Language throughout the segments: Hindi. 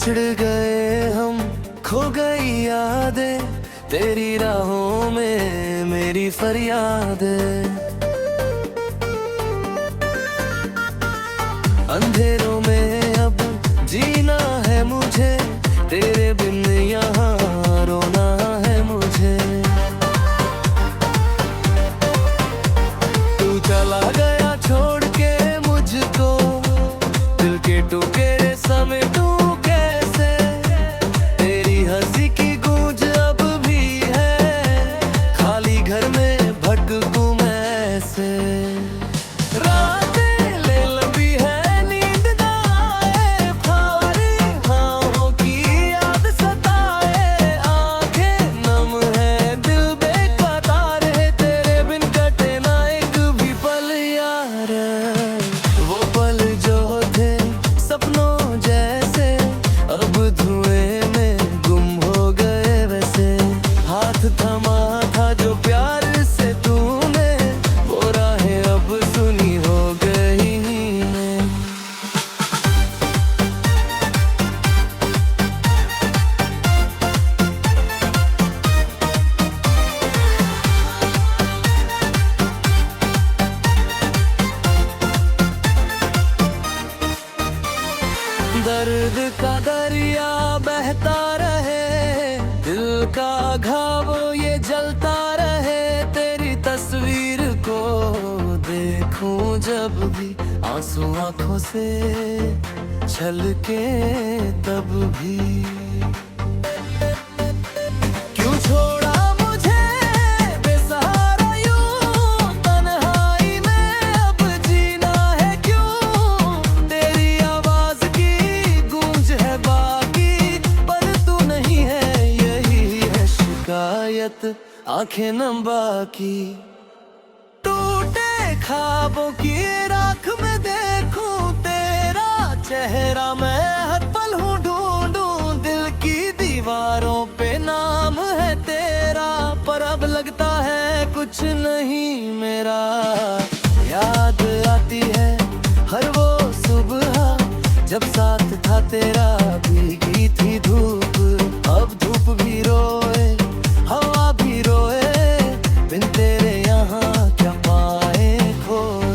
बिछड़ गए हम, खो गई यादें, तेरी राहों में मेरी फरियादें। अंधेरों में अब जीना है मुझे, तेरे बिन यहाँ रोना है मुझे। तू चला गया छोड़ के मुझको, दिल के टुकड़े समेटूं कैसे, तेरी हंसी की गूंज अब भी है, खाली घर में भटकूं मैं ऐसे। थमा था जो प्यार से तूने, वो राहें अब सुनी हो गई हैं। दर्द का दरिया बहता रहे, दिल का घाव ये जलता रहे, तेरी तस्वीर को देखूं जब भी आंसू आंखों से छलके तब भी। क्यों छोड़ा मुझे बेसहारा यूं, तन्हाई में अब जीना है क्यों, तेरी आवाज की गूंज है बाकी, पर तू नहीं है यही है शिकायत, आंखें नम बाकी। टूटे ख्वाबों की राख में देखूं तेरा चेहरा, मैं हर पल हूँ ढूंढूं, दिल की दीवारों पे नाम है तेरा, पर अब लगता है कुछ नहीं मेरा। याद आती है हर वो सुबह, जब साथ था तेरा, भीगी थी धूप, अब धूप भी रोए हवा भी रोए, बिन तेरे यहाँ क्या पाए खोए।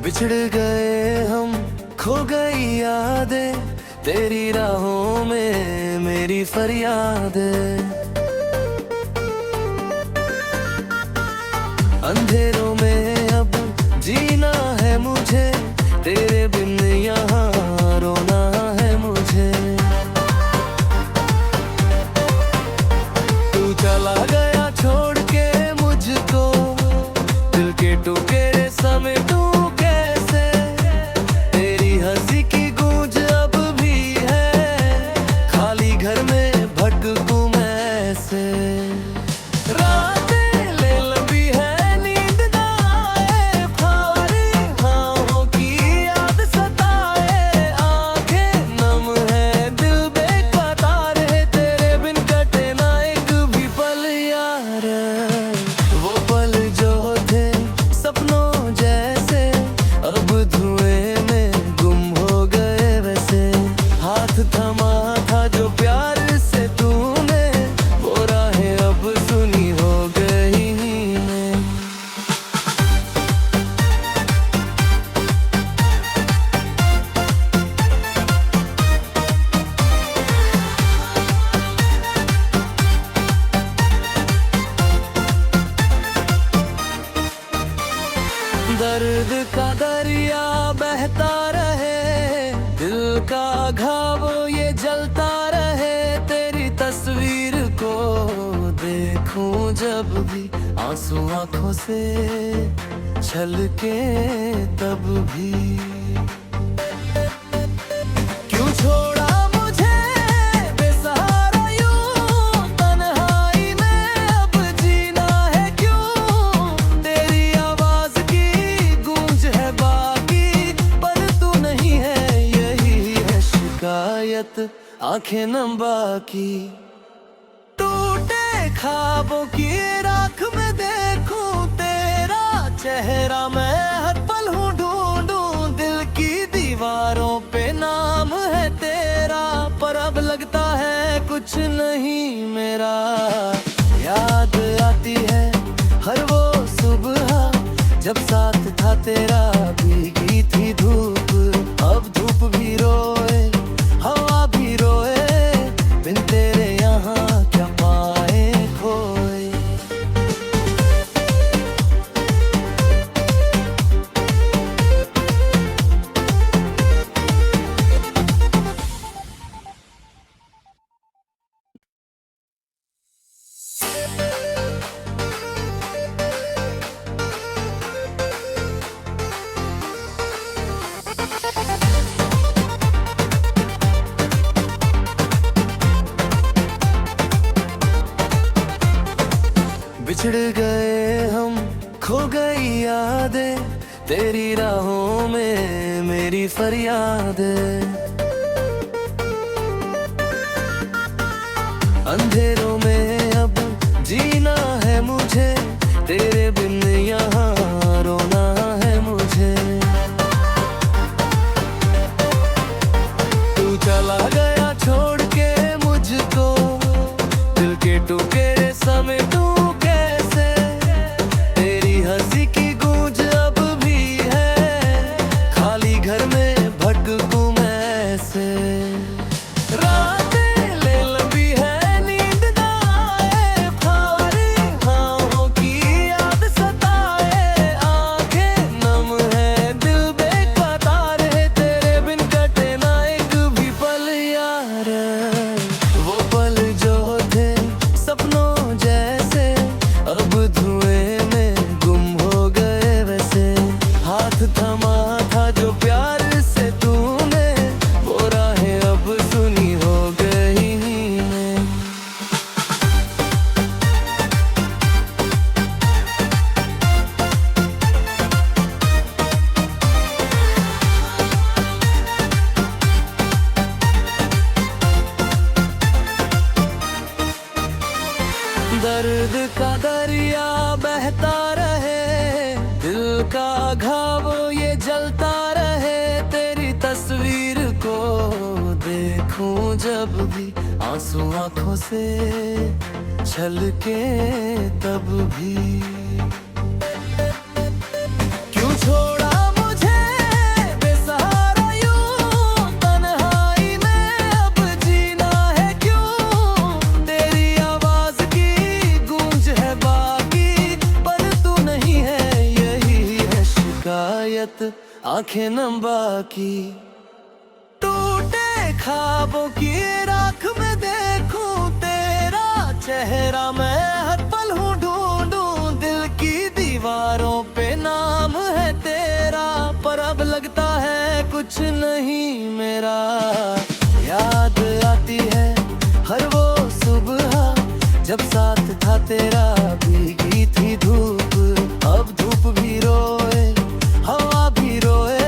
बिछड़ गए हम, खो गई यादें, तेरी राहों में मेरी फरियादें। अंधेरों में अब जीना है मुझे, तेरे बिन यहाँ रोना है मुझे। तू चला गया छोड़ के मुझको, दिल के टुकड़े समेटूं कैसे, तेरी हंसी की गूंज अब भी है, खाली घर में भटकूं मैं ऐसे। रातें ले लंबी है नींद ना आए, खाली ख्वाबों की याद सताए, आंखें नम है दिल बेकरार है, तेरे बिन कटे ना एक भी पल यार। वो पल जो थे सपनों जैसे, अब धुएं में गुम हो गए वैसे, हाथ थमा था जो प्यार से तूने, वो राहें अब सुनी हो गई हैं। दर्द का दरिया बहता रहे, दिल का घाव ये जलता रहे, तेरी तस्वीर को देखूं जब भी आंसू आंखों से छलके तब भी। क्यों छोड़ा मुझे शिकायत आंखें नम बाकी। टूटे ख्वाबों की राख में देखूं तेरा चेहरा, मैं हर पल हूँ ढूंढूं दिल की दीवारों पे नाम है तेरा, पर अब लगता है कुछ नहीं मेरा। याद आती है हर वो सुबह जब साथ था तेरा, भीगी थी धूप अब धूप भी रोए हवा भी रोए, बिन तेरे यहाँ क्या पाए खोए। बिछड़ गए हम, खो गई यादें तेरी राहों में मेरी फरियादें। अंधेरों में अब जीना है मुझे, तेरे बिन यहाँ रोना है मुझे। तू चला गया छोड़ के मुझको, दिल के टुकड़े समेटूं कैसे, तेरी हंसी की गूंज अब भी है, खाली घर में भटकूं मैं ऐसे। रातें ले लंबी है नींद ना आए, खारी ख्वाबों की याद सताए, आंखें नम है दिल बेकरार है, तेरे बिन कटे ना एक भी पल यार। वो पल जो थे सपनों जैसे अब धुएं में गुम हो गए वैसे, हाथ थमा था जो प्यार से तूने, वो राहें अब सुनी हो गई मैं। दर्द का दरिया बहता रहे, दिल का घाव ये जलता रहे, तेरी तस्वीर को देखूं जब भी आंसू आंखों से छलके तब भी। क्यों छोड़ा मुझे बेसहारा यूं, तन्हाई में अब जीना है क्यों, तेरी आवाज की गूंज है बाकी, पर तू नहीं है यही है शिकायत आंखें नम बाकी। टूटे ख्वाबों की राख में देखूं तेरा चेहरा, मैं हर पल हूँ ढूंढूं दिल की दीवारों पे नाम है तेरा, पर अब लगता है कुछ नहीं मेरा। याद आती है हर वो सुबह जब साथ था तेरा, भीगी थी धूप अब धूप भी रोए हवा भी रोए,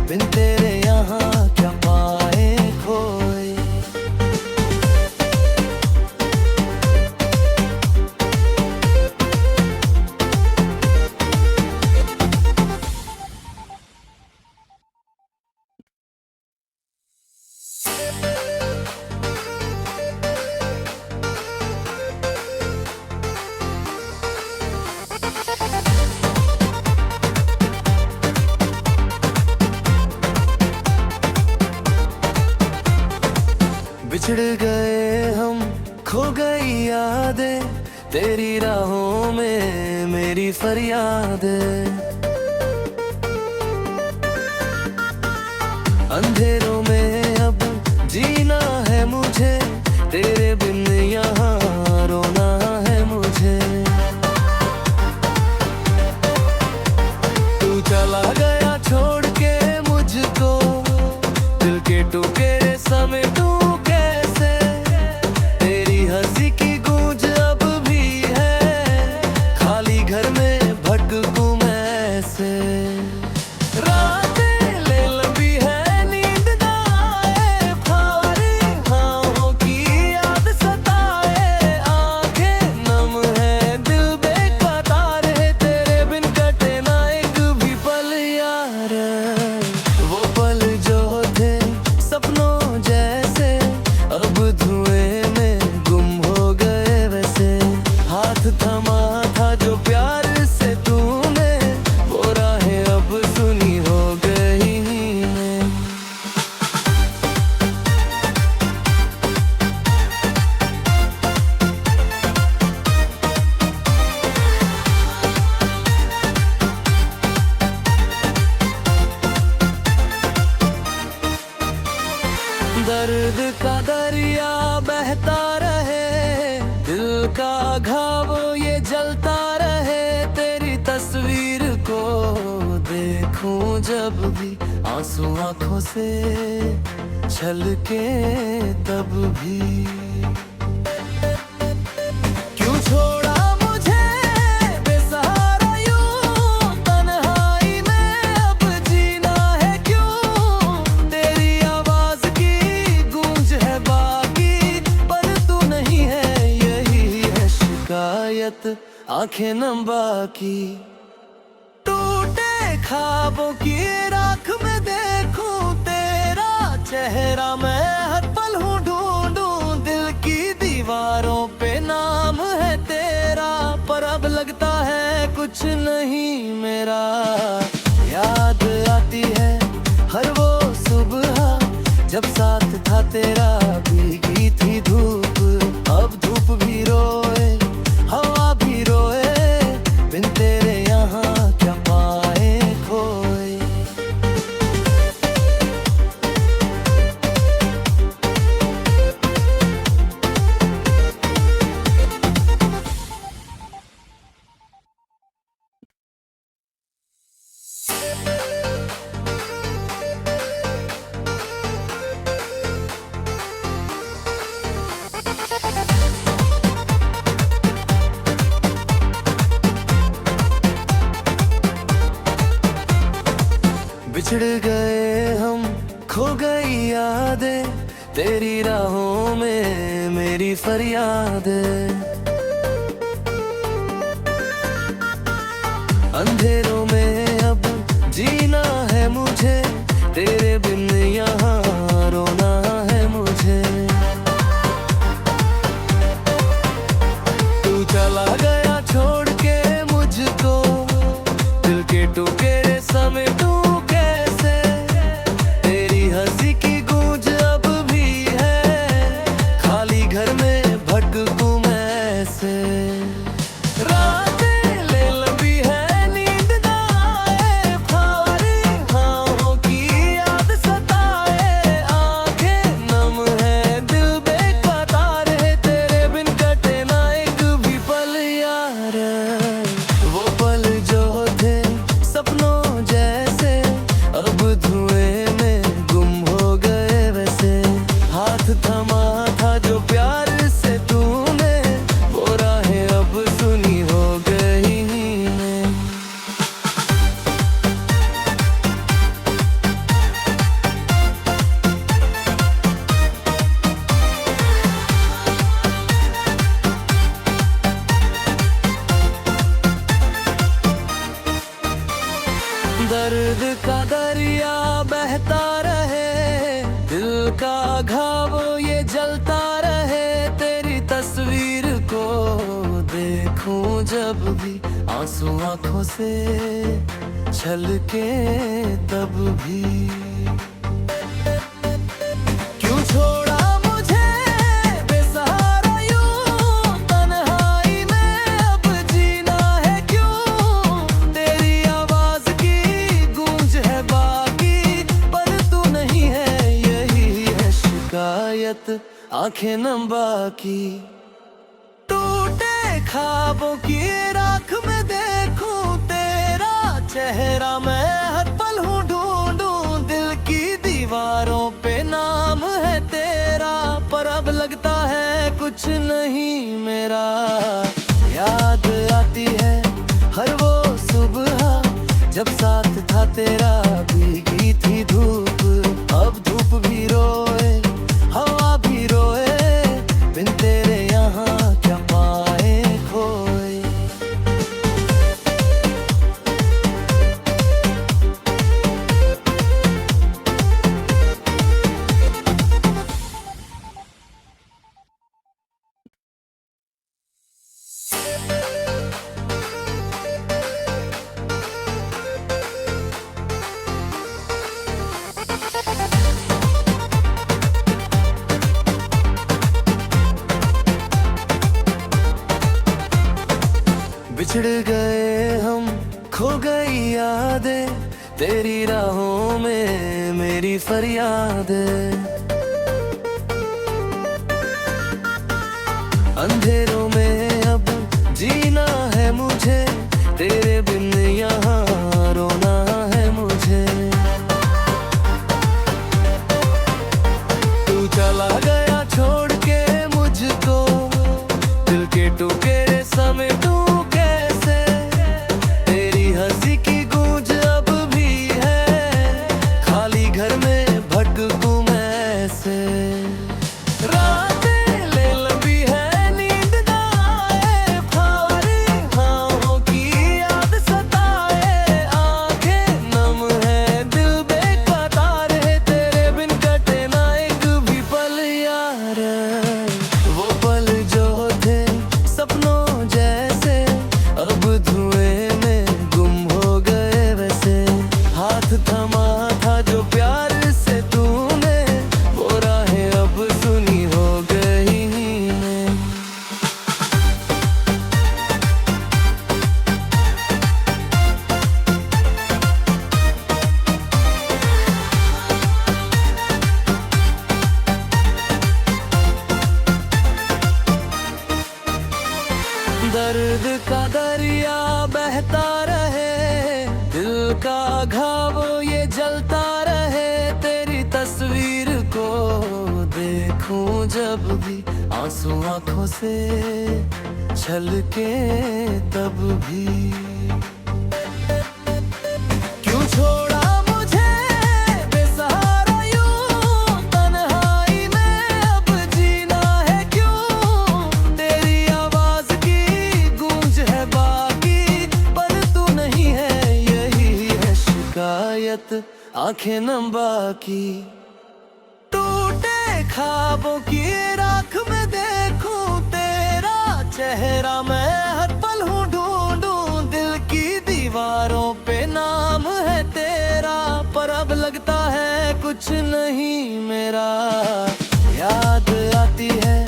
बिन तेरे यहाँ क्या पाए खोए। बिछड़ गए हम, खो गई यादें तेरी राहों में मेरी फरियादें। अंधेरों में अब जीना है मुझे, तेरे बिन यहाँ रोना है मुझे। तू चला गया छोड़ के मुझको, दिल के टुकड़े समेटूं कैसे, तेरी हंसी की गूंज अब भी है, खाली घर में भटकूं मैं ऐसे। रातें ले लंबी है नींद ना दर्द का दरिया बहता रहे, दिल का घाव ये जलता रहे। तेरी तस्वीर को देखूं जब भी आंसू आंखों से छलके तब भी। क्यों छोड़ा मुझे बेसहारा यूं तन्हाई में, अब जीना है क्यों? तेरी आवाज की गूंज है बाकी, पर तू नहीं है, यही है शिकायत आंखें नम बाकी। टूटे ख्वाबों की राख में देखूं तेरा चेहरा, मैं हर पल हूँ ढूंढूं दिल की दीवारों पे नाम है तेरा। पर अब लगता है कुछ नहीं मेरा, याद आती है हर वो सुबह जब साथ था तेरा। भीगी थी धूप, अब धूप भी रोए, हवा भी रोए, बिन तेरे यहाँ क्या पाए खोए। बिछड़ गए हम, खो गई यादें, तेरी राहों में मेरी फरियादें। अंधेरों में अब जीना है मुझे, तेरे बिन यहाँ रोना है मुझे। तू चला गया छोड़ के मुझको, दिल के टुकड़े समेटूं कैसे? तेरी हंसी की गूंज अब भी है, खाली घर में भटकूं मैं ऐसे। रातें ले लंबी है, नींद ना आए, भारी ख्वाबों की याद सताए। आंखें नम है, दिल बेकरार है, तेरे बिन कटे ना एक भी पल यार। वो पल जो थे सपनों जैसे, अब धुएं में गुम हो गए वैसे। हाथ थमा था जो प्यार से तूने, वो राहें अब सुनी हो गई नींदें। दर्द का दरिया बहता रहे, दिल का घाव ये जलता रहे। तेरी तस्वीर को देखूं जब भी आंसू आंखों से छलके तब भी। क्यों छोड़ा मुझे बेसहारा यूं तन्हाई में, अब जीना है क्यों? तेरी आवाज की गूंज है बाकी, पर तू नहीं है, यही है शिकायत आंखें नम बाकी। टूटे ख्वाबों की राख में देखूं तेरा चेहरा, मैं हर पल हूँ ढूंढूं दिल की दीवारों पे नाम है तेरा। पर अब लगता है कुछ नहीं मेरा, याद आती है हर वो सुबह जब साथ था तेरा। भीगी थी धूप, अब धूप भी रोए, हवा भी रोए, बिन तेरे यहाँ क्या पाए खोए। बिछड़ गए हम, खो गई यादें, तेरी राहों में मेरी फरियादें। अंधेरों में अब जीना है मुझे, तेरे बिन यहाँ रोना है मुझे। तू चला गया छोड़ के मुझको, दिल के टुकड़े समेटूं कैसे, तेरी हंसी की गूंज अब भी है, खाली घर में भटकूं मैं ऐसे। रातें ले लंबी है नींद ना आए, भारी ख्वाबों की याद सताए, आंखें नम है दिल बेकरार है, तेरे बिन कटे ना एक भी पल यार। वो पल जो थे सपनों जैसे, अब धुएं में गुम हो गए वैसे। हाथ थमा था जो प्यार से तूने, वो राहें अब सुनी हो गई हैं। दर्द का दरिया बहता रहे, दिल का घाव ये जलता रहे, तेरी तस्वीर को देखूं जब भी आंसू आंखों से छलके तब भी। क्यों छोड़ा मुझे बेसहारा यूं, तन्हाई में अब जीना है क्यों, तेरी आवाज की गूंज है बाकी, पर तू नहीं है यही है शिकायत, आंखें नम बाकी। टूटे ख्वाबों की राख में देखूं तेरा चेहरा, मैं हर पल हूँ ढूंढूं, दिल की दीवारों पे नाम है तेरा, पर अब लगता है कुछ नहीं मेरा। याद आती है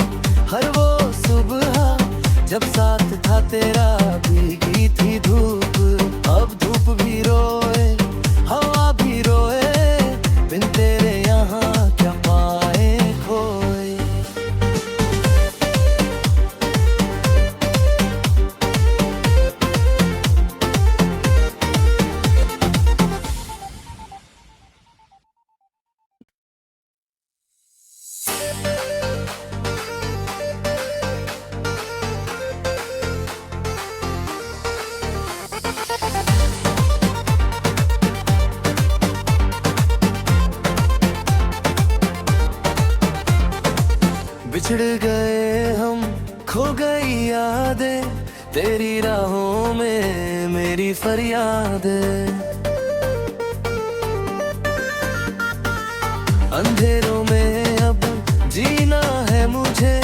हर वो सुबह जब साथ था तेरा, भीगी थी धूप, अब धूप भी रोए हवा भी रोए, बिन तेरे यहाँ क्या पाए खोए। बिछड़ गए हम, खो गई यादें, तेरी राहों में मेरी फरियादें। अंधेरों में अब जीना है मुझे,